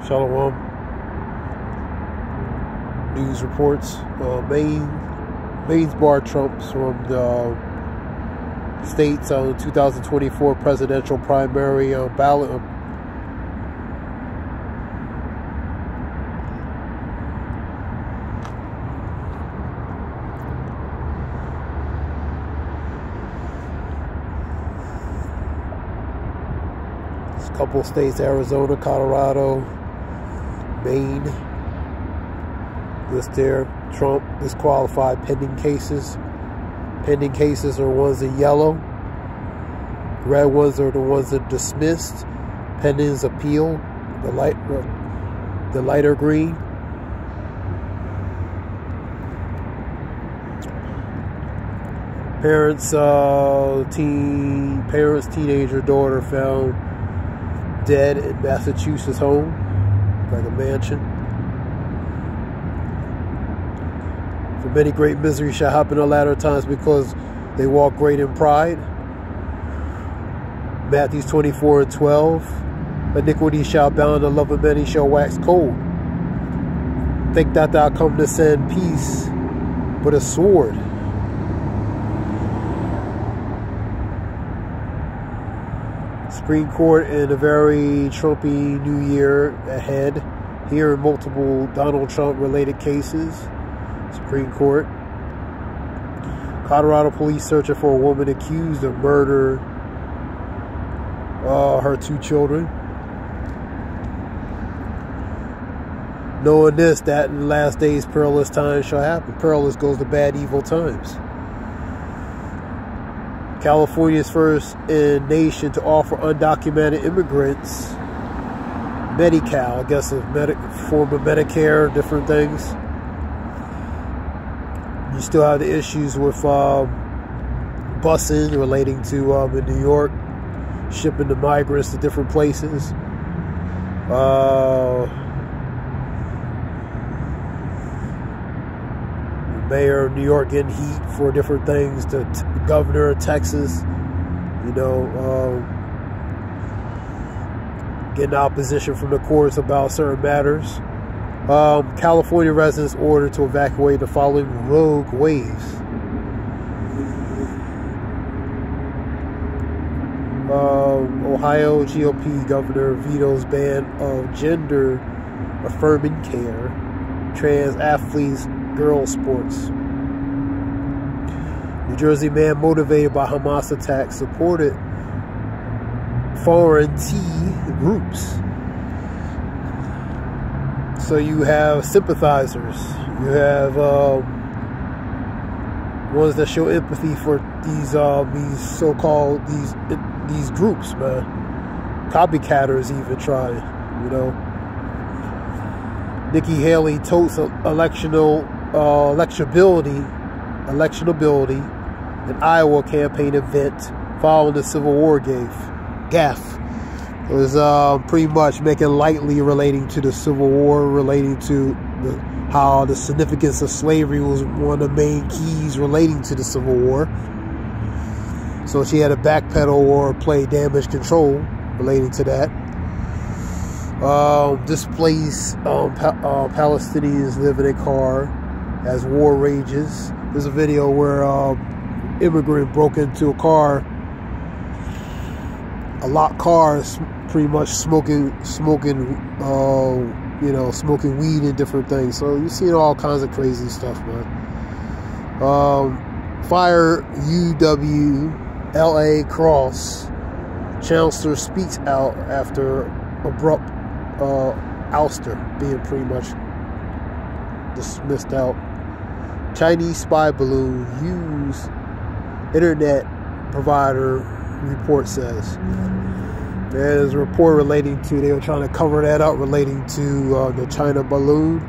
Shalom. News reports. Maine's barred Trump from the state's 2024 presidential primary ballot. A couple states: Arizona, Colorado, Maine. List there. Trump disqualified pending cases. Pending cases are ones in yellow. Red ones are the ones that are dismissed. Pending is appeal. The lighter green. Teenager daughter found dead in Massachusetts home, like a mansion. For many, great misery shall happen in the latter times because they walk great in pride. Matthew 24:12. Iniquity shall abound, the love of many shall wax cold. Think that thou come to send peace, but a sword. Supreme Court in a very Trumpy new year ahead. Here are multiple Donald Trump related cases. Supreme Court. Colorado police searching for a woman accused of murder her 2 children. Knowing this, that in the last days perilous times shall happen. Perilous goes to bad, evil times. California's first in nation to offer undocumented immigrants Medi-Cal, I guess a form of Medicare, different things. You still have the issues with busing relating to in New York, shipping the migrants to different places. Mayor of New York getting heat for different things. The governor of Texas, getting opposition from the courts about certain matters. California residents ordered to evacuate the following rogue waves. Ohio GOP governor vetoes ban of gender-affirming care. Trans athletes, girls sports. New Jersey man motivated by Hamas attacks supported foreign tea groups. So you have sympathizers. You have ones that show empathy for these so-called these groups, man. Copycatters even try, Nikki Haley totes electionability an Iowa campaign event following the Civil War gaffe. It was pretty much making lightly relating to the Civil War, relating to how the significance of slavery was one of the main keys relating to the Civil War. So she had to backpedal or play damage control relating to that. Displaced Palestinians live in a car as war rages. There's a video where immigrant broke into a car, a locked car, pretty much smoking weed and different things. So you're seeing all kinds of crazy stuff, man. Fire UW-LA Cross. Chancellor speaks out after abrupt ouster being pretty much dismissed out. Chinese spy balloon used internet provider, report says. There's a report relating to, they were trying to cover that up, relating to the China balloon.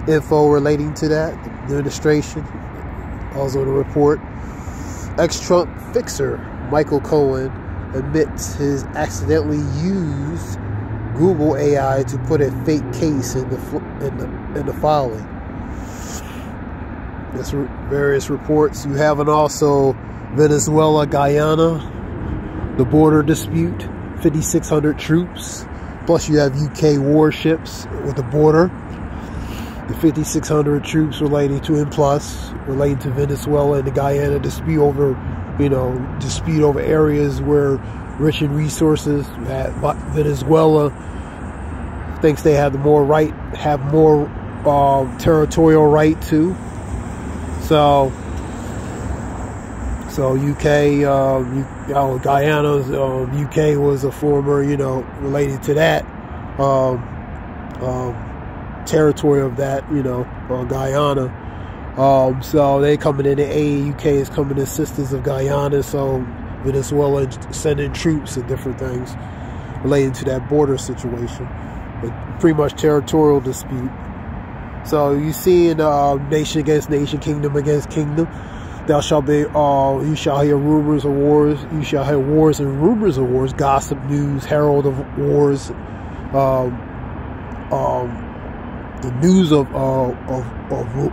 Info relating to that, the administration. Also the report. Ex-Trump fixer Michael Cohen admits his accidentally used Google AI to put a fake case in the filing. There's various reports. You have also Venezuela, Guyana, the border dispute, 5,600 troops Plus you have UK warships with the border. The 5,600 troops relating to him, plus relating to Venezuela and the Guyana dispute over, dispute over areas where rich in resources. Venezuela thinks they have more territorial right to. So UK, Guyana's UK was a former, related to that territory of that, Guyana. So they coming in the aid. UK is coming to assistance of Guyana. So Venezuela sending troops and different things related to that border situation. But pretty much territorial dispute. So you see in nation against nation, kingdom against kingdom. You shall hear rumors of wars. You shall hear wars and rumors of wars, gossip, news, herald of wars, the news of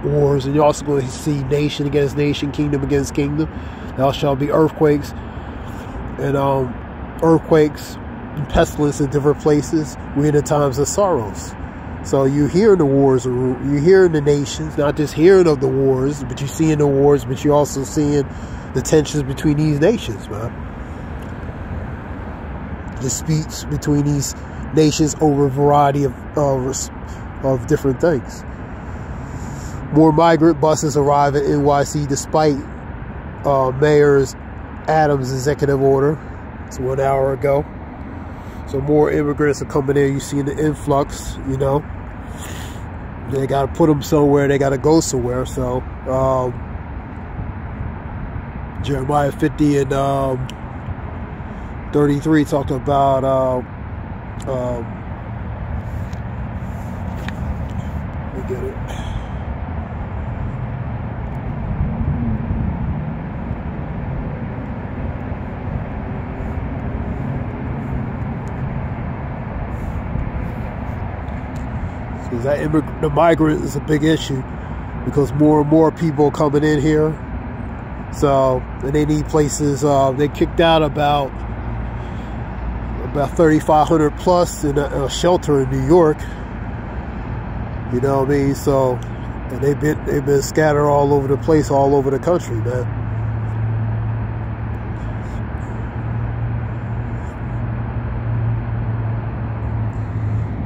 wars. And you're also going to see nation against nation, kingdom against kingdom. There shall be earthquakes and pestilence in different places. We're in the times of sorrows. So you hear the wars, you hear the nations, not just hearing of the wars, but you're seeing the wars, but you're also seeing the tensions between these nations, man. Disputes between these nations over a variety of different things. More migrant buses arrive at NYC despite Mayor Adams' executive order. It's 1 hour ago. So more immigrants are coming in. You see the influx, They got to put them somewhere. They got to go somewhere. So Jeremiah 50 and 33 talked about let me get it. The migrant is a big issue because more and more people coming in here. So, and they need places. They kicked out about 3,500 plus in a shelter in New York. You know what I mean? So, and they've been scattered all over the place, all over the country, man.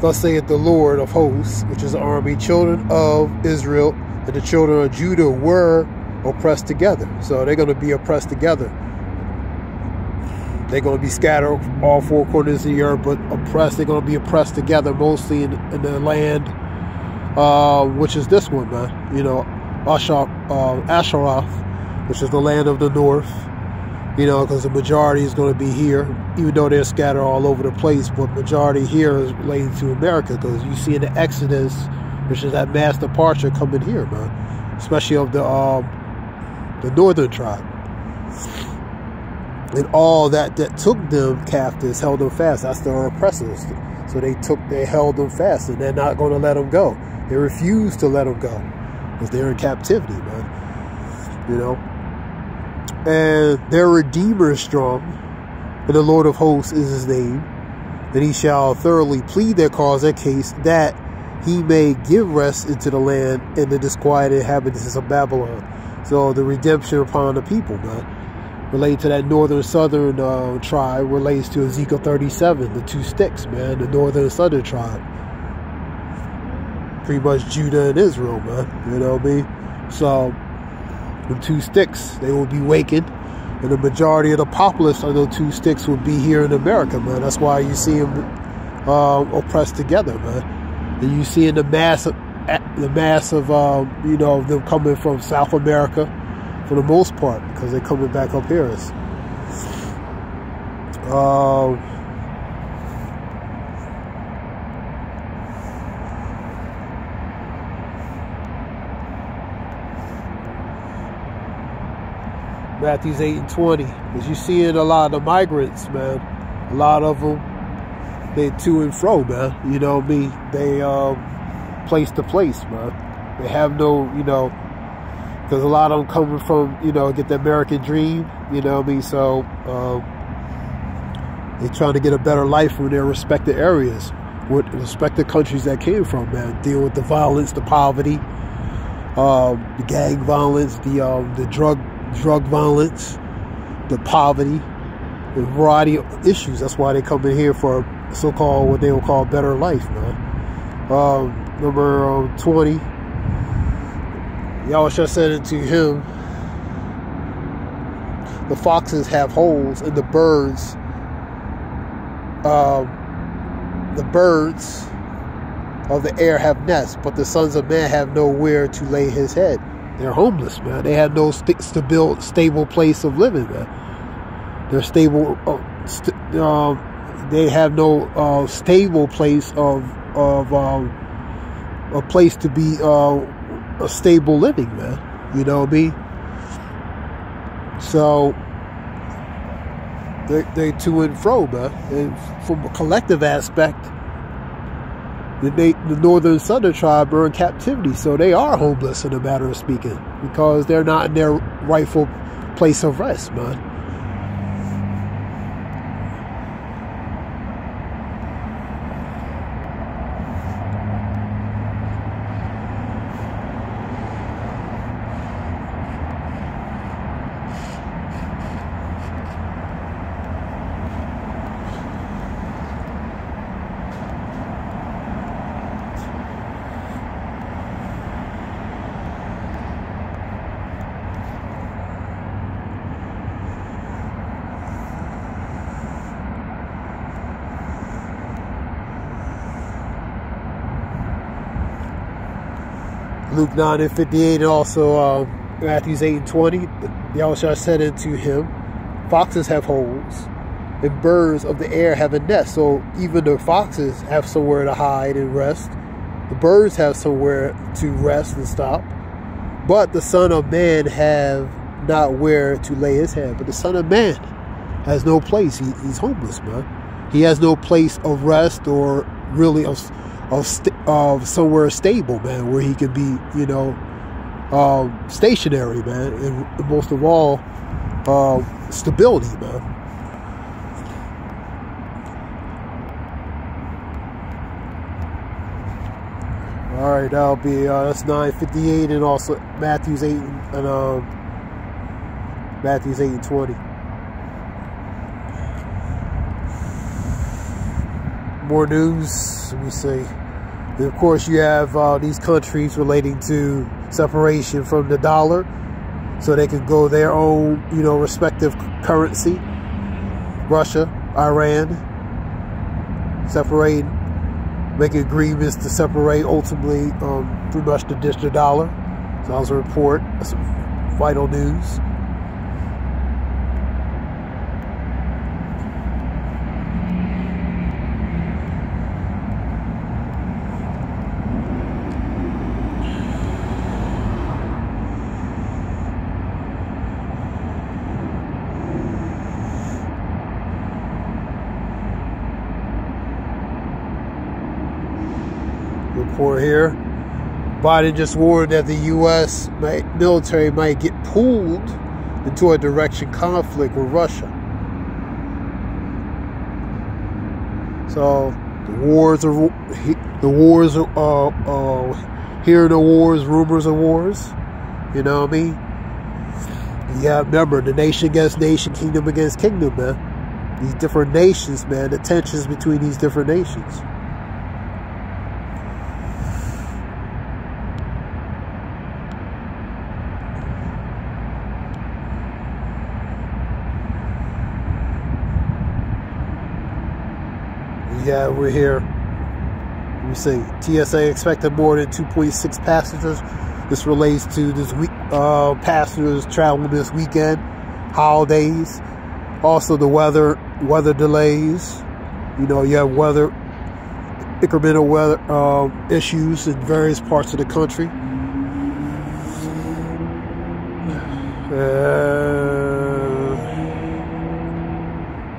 Thus saith the Lord of hosts, which is the army, children of Israel and the children of Judah were oppressed together. So they're going to be oppressed together. They're going to be scattered all four corners of the earth, but oppressed. They're going to be oppressed together, mostly in the land, which is this one, man. Asheroth, which is the land of the north. Because the majority is going to be here, even though they're scattered all over the place. But majority here is related to America, because you see in the Exodus, which is that mass departure coming here, man, especially of the northern tribe, and all that took them captives, held them fast. That's their oppressors. So they held them fast, and they're not going to let them go. They refuse to let them go because they're in captivity, man. And their Redeemer is strong, and the Lord of hosts is his name. And he shall thoroughly plead their cause, their case, that he may give rest into the land and the disquieted inhabitants of Babylon. So the redemption upon the people, man. Related to that northern southern tribe, relates to Ezekiel 37, the two sticks, man, the northern and southern tribe. Pretty much Judah and Israel, man. You know what I mean? So the two sticks, they will be wakened, and the majority of the populace of those two sticks will be here in America, man. That's why you see them oppressed together, man. And you see in the mass of them coming from South America for the most part, because they're coming back up here. Matthew 8 and 20. As you see in a lot of the migrants, man, a lot of them, they to and fro, man. You know what I mean? They place to place, man. They have no, because a lot of them coming from, get the American dream, you know what I mean? So they're trying to get a better life from their respective areas. with respective countries that came from, man. Deal with the violence, the poverty, the gang violence, the drug violence, the poverty, a variety of issues. That's why they come in here for so-called, what they will call, better life, man. Number 20, Yahusha said unto him, the foxes have holes, and the birds of the air have nests, but the sons of man have nowhere to lay his head. They're homeless, man. They have no stable place of living, man. They're stable. They have no stable place of a place to be a stable living, man. You know what I mean? So they to and fro, man. And from a collective aspect, the northern southern tribe are in captivity, so they are homeless in a matter of speaking, because they're not in their rightful place of rest, man. Luke 9:58, and also Matthew 8:20. Yahusha said unto him, foxes have holes, and birds of the air have a nest. So even the foxes have somewhere to hide and rest. The birds have somewhere to rest and stop. But the Son of Man have not where to lay his head. But the Son of Man has no place. He's homeless, man. He has no place of rest, or really of somewhere stable, man, where he can be, you know, stationary, man, and most of all, stability, man. All right, that'll be that's 9:58, and also Matthew's 8 and Matthew's 8:20. More news. Let me see. And of course, you have these countries relating to separation from the dollar, so they can go their own, you know, respective currency. Russia, Iran, separate, make agreements to separate. Ultimately, pretty much to ditch the dollar. So that was a report. That's vital news. Report here. Biden just warned that the U.S. military might get pulled into a direction conflict with Russia. So the wars are hearing the wars, rumors of wars. You know what I mean? Yeah, remember, the nation against nation, kingdom against kingdom, man. These different nations, man. The tensions between these different nations. Yeah, we're here. Let me see. TSA expected more than 2.6 passengers. This relates to this week. Passengers traveling this weekend, holidays. Also, the weather delays. You know, you have incremental weather issues in various parts of the country.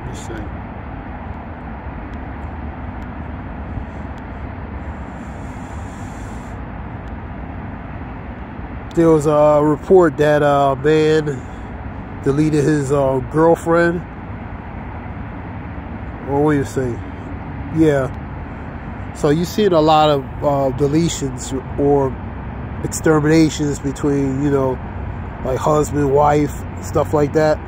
Let's see. There was a report that a man deleted his girlfriend. Or what do you say? Yeah. So you've seen a lot of deletions or exterminations between, you know, like husband, wife, stuff like that.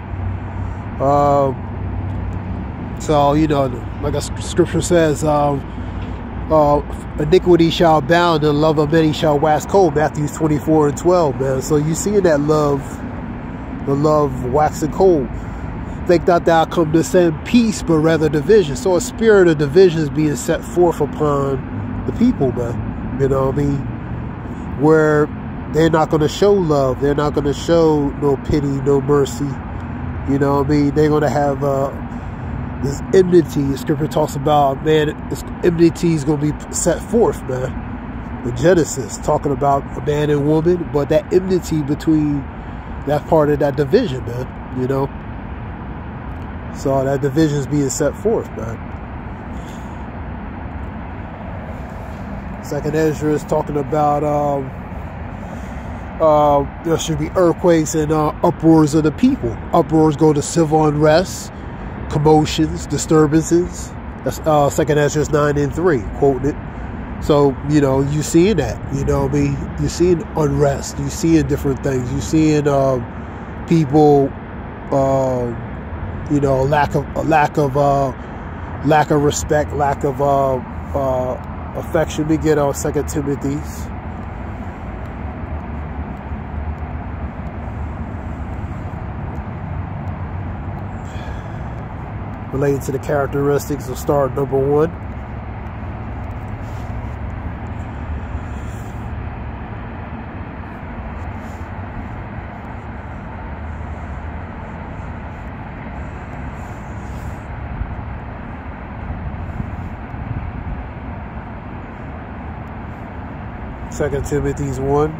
So, you know, like a scripture says, iniquity shall abound and love of many shall wax cold. Matthew 24:12, man. So you see that love, the love waxing cold. Think not thou come to send peace, but rather division. So a spirit of division is being set forth upon the people, man. You know what I mean? Where they're not going to show love. They're not going to show no pity, no mercy. You know what I mean? They're going to have this enmity. The scripture talks about, man, this enmity is going to be set forth, man. In Genesis, talking about a man and woman, but that enmity between that part of that division, man, you know? So that division is being set forth, man. Second Ezra is talking about there should be earthquakes and uproars of the people. Uproars go to civil unrest, commotions, disturbances. That's Second Ezra 9:3, quoting it. So, you know, you seeing that, you know what I mean? You're seeing unrest. You're seeing different things. You're seeing people, you know, lack of respect, lack of affection. We get on 2 Timothy's. Related to the characteristics of star number 1. Second Timothy's 1.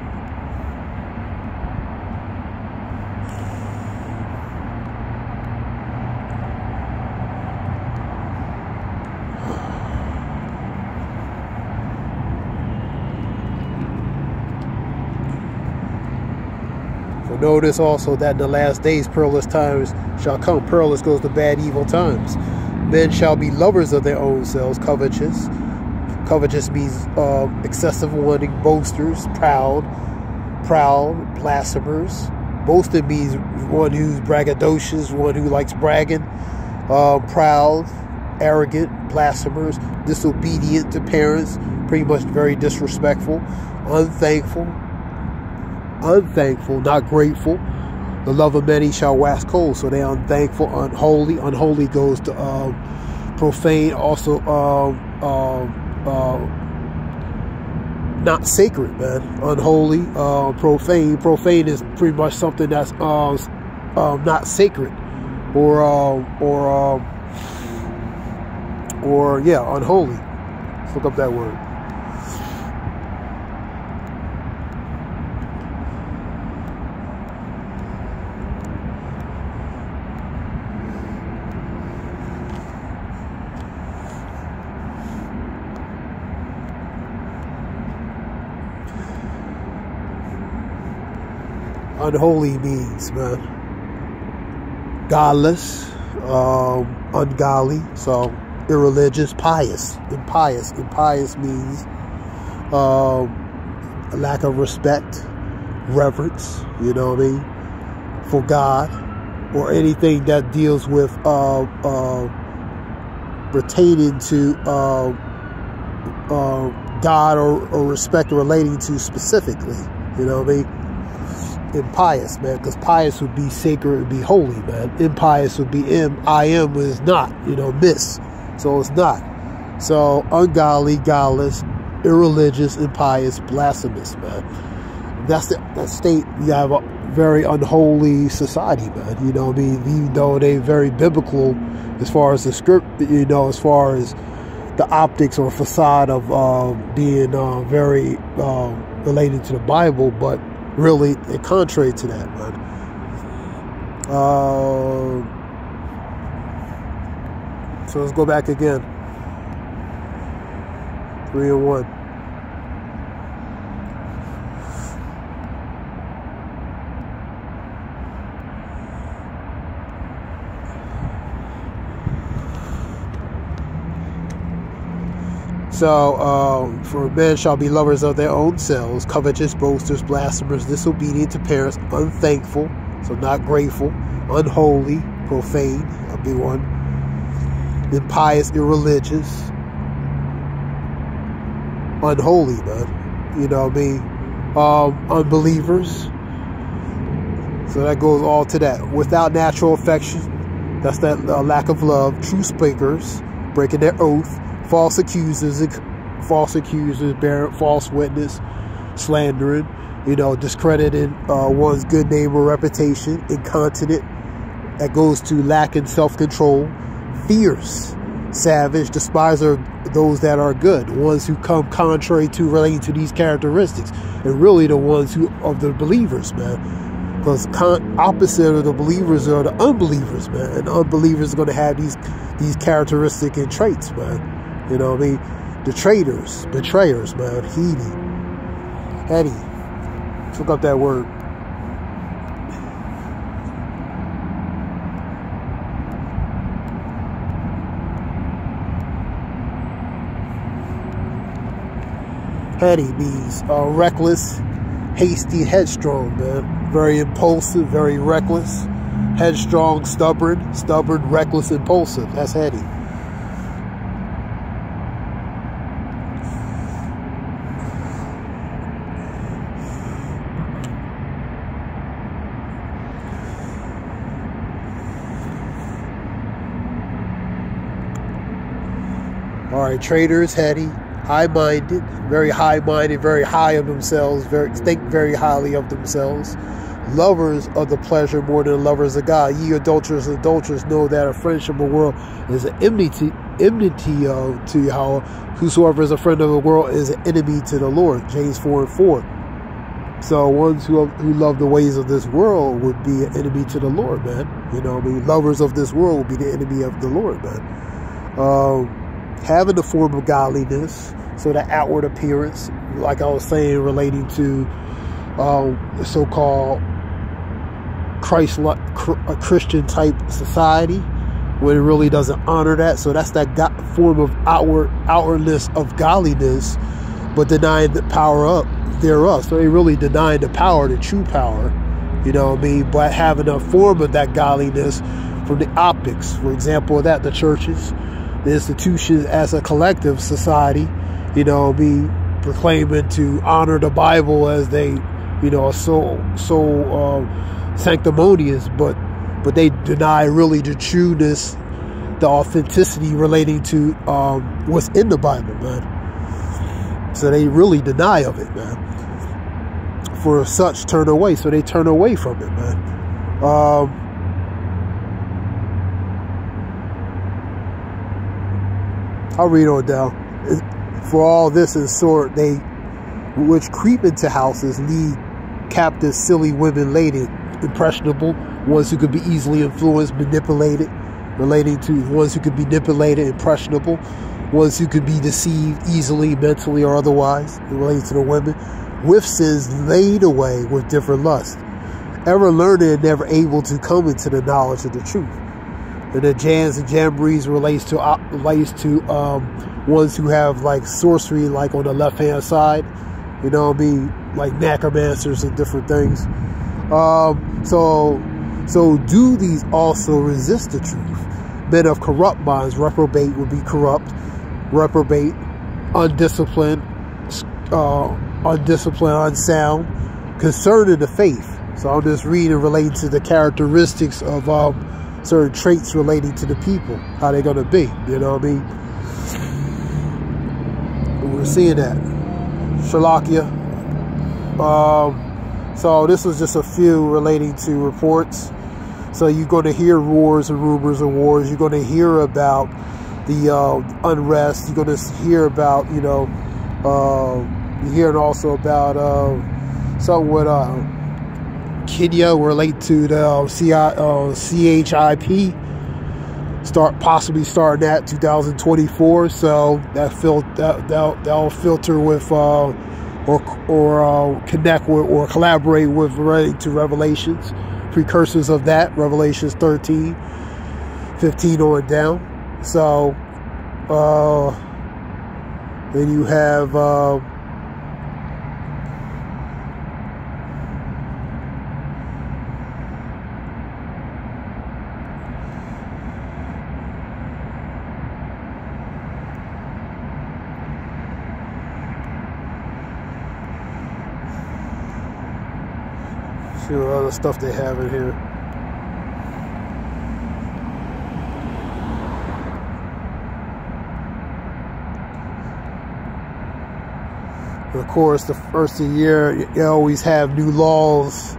So notice also that in the last days perilous times shall come. Perilous goes to bad, evil times. Men shall be lovers of their own selves, covetous. Covetous means excessive wanting, boasters, proud, blasphemers. Boasting means one who's braggadocious, one who likes bragging. Proud, arrogant, blasphemers, disobedient to parents, pretty much very disrespectful, unthankful, not grateful. The love of many shall wax cold. So they're unthankful, unholy. Unholy goes to profane, also not sacred, man. Unholy, profane. Profane is pretty much something that's not sacred, or yeah, unholy. Let's look up that word. Unholy means, man, godless, ungodly, so irreligious, pious, impious. Impious means a lack of respect, reverence, you know what I mean, for God, or anything that deals with pertaining to God, or respect relating to specifically, you know what I mean. Impious, man, because pious would be sacred, would be holy, man. Impious would be I am was not, you know, miss. So it's not. So ungodly, godless, irreligious, impious, blasphemous, man. That's that state. You have a very unholy society, man. You know what I mean? Even though they very biblical as far as the script, you know, as far as the optics or facade of being very related to the Bible, but really, they're contrary to that, man. So let's go back again. 3 and 1. So, for men shall be lovers of their own selves, covetous, boasters, blasphemers, disobedient to parents, unthankful, so not grateful, unholy, profane, a big one, impious, irreligious, unholy, man. You know what I mean? Unbelievers. So that goes all to that. Without natural affection, that's that lack of love. True speakers, breaking their oath. False accusers, bearing false witness, slandering, discrediting one's good name or reputation. Incontinent, that goes to lacking self-control. Fierce, savage, despiser those that are good, ones who come contrary to relating to these characteristics, and really the ones who of the believers, man. Because opposite of the believers are the unbelievers, man. And the unbelievers are going to have these characteristics and traits, man. You know what I mean? The traitors, betrayers, man. Heady. Look up that word. Heady means reckless, hasty, headstrong, man. Very impulsive, very reckless. Headstrong, stubborn, reckless, impulsive. That's heady. All right, traitors, heady, high-minded, very high-minded, very high of themselves, think very highly of themselves. Lovers of the pleasure more than lovers of God. Ye adulterers and adulterers know that a friendship of the world is an enmity to Yahweh. Whosoever is a friend of the world is an enemy to the Lord. James 4:4. So ones who love the ways of this world would be an enemy to the Lord, man. You know what I mean? Lovers of this world would be the enemy of the Lord, man. Having the form of godliness, so that outward appearance, like I was saying, relating to so-called Christ-like, a Christian type society, when it really doesn't honor that. So that's that form of outwardness of godliness, but denying the power thereof. So they really denying the power, the true power, you know what I mean? But having a form of that godliness from the optics, for example, that the churches, the institutions as a collective society, you know, be proclaiming to honor the Bible as they, are so sanctimonious, but they deny really the trueness, the authenticity relating to what's in the Bible, man. So they really deny of it, man. For such turn away, so they turn away from it, man. I'll read on down. For all this is sort they which creep into houses lead captive silly women laden, impressionable, ones who could be easily influenced, manipulated, relating to ones who could be manipulated, impressionable, ones who could be deceived easily, mentally or otherwise, relating to the women, with sins laid away with different lusts, ever learning and never able to come into the knowledge of the truth. And the jams and jamborees relates to ones who have like sorcery, like on the left hand side, you know what I mean, like necromancers and different things. So do these also resist the truth? Men of corrupt minds, reprobate would be corrupt, reprobate, undisciplined, unsound, concerning the faith. So I'm just reading relating to the characteristics of certain traits relating to the people, how they're going to be, you know what I mean? And we're seeing that. Shalakia. So this was just a few relating to reports. So you're going to hear wars and rumors of wars. You're going to hear about the unrest. You're going to hear about, you're hearing also about something with Kenya relate to the CHIP possibly starting at 2024. So that'll filter with or connect with or collaborate with relating to Revelations, precursors of that, Revelations 13, 15 on down. So Then you have see what other stuff they have in here. And of course, the first of the year, you always have new laws.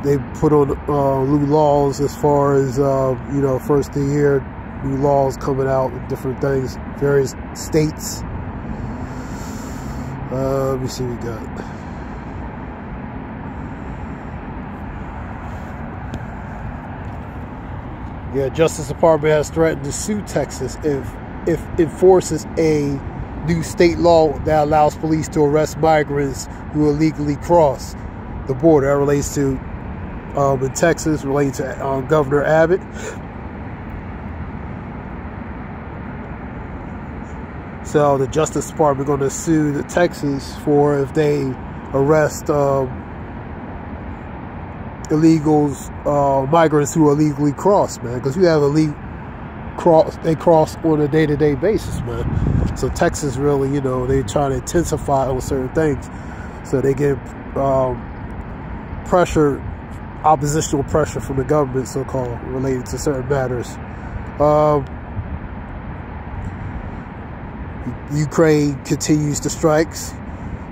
They put on new laws as far as, you know, first of the year, new laws coming out, different things, various states. Let me see what we got. Yeah, Justice Department has threatened to sue Texas if it forces a new state law that allows police to arrest migrants who illegally cross the border. That relates to in Texas, relating to Governor Abbott. So the Justice Department going to sue the Texas for if they arrest illegals, migrants who illegally cross, man, because you have they cross on a day-to-day basis, man. So Texas really, you know, they try to intensify on certain things, so they get pressure, oppositional pressure from the government, so-called, related to certain matters. Ukraine continues the strikes.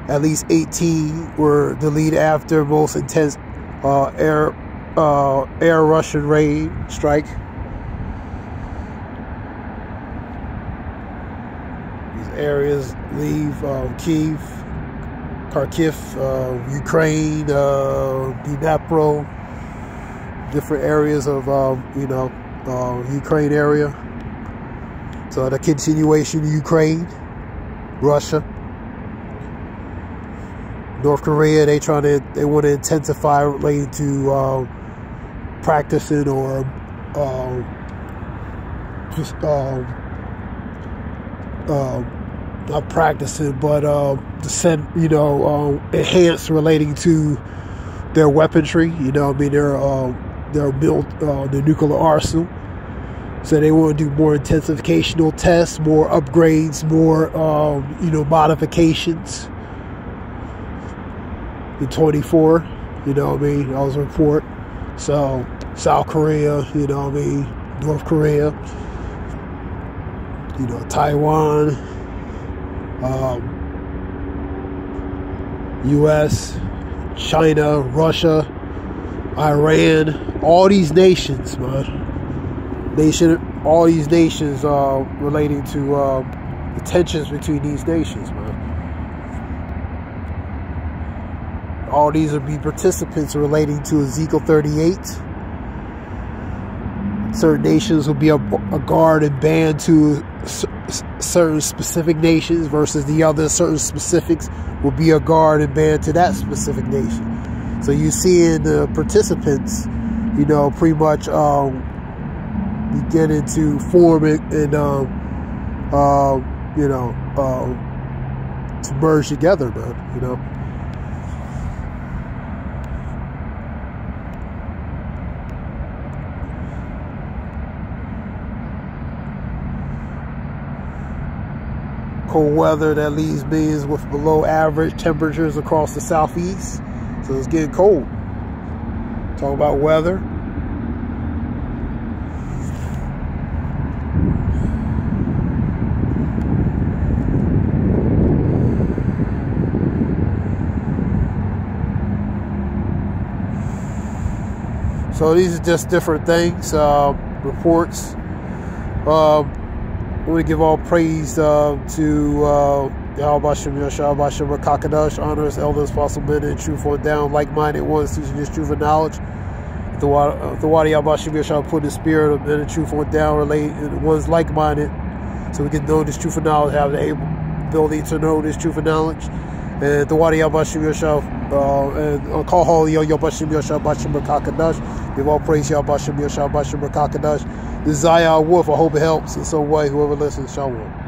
At least 18 were deleted after most intense air Russian raid strike. These areas leave Kyiv, Kharkiv, Ukraine, Dnipro, different areas of you know, Ukraine area. So the continuation, Ukraine, Russia, North Korea, they want to intensify related to practicing or just not practicing, but to send, you know, enhance relating to their weaponry. You know, I mean, they're built the nuclear arsenal. So they want to do more intensificational tests, more upgrades, more you know, modifications. In 24, you know what I mean, that was a report. So South Korea, you know what I mean, North Korea, you know, Taiwan, US, China, Russia, Iran, all these nations, man. All these nations relating to the tensions between these nations, man. All these will be participants relating to Ezekiel 38. Certain nations will be a guard and band to certain specific nations, versus the other certain specifics will be a guard and band to that specific nation. So you see in the participants, you know, pretty much beginning to form it and you know, to merge together, man, you know. Cold weather that leaves millions with below average temperatures across the southeast. So it's getting cold. Talk about weather. So these are just different things, reports. I want to give all praise to Yahweh Shem Yahshua Bashem Kakadash, honors, elders, apostle men, and truthful and down, like-minded ones, teaching this truth and knowledge. The Wadi Yahweh Shem Yahshua put the spirit of men and truthful and down, relate ones like-minded, so we can know this truth and knowledge, have the ability to know this truth and knowledge. And the Wadi Yahweh Shem Yahshua, and call holy Yahweh Shem Yahshua Bashem Kakadash. Give all praise Yahweh Shem Yahshua Bashem Kakadash. This is Zayah Wolf. I hope it helps in some way. Whoever listens, Shalom.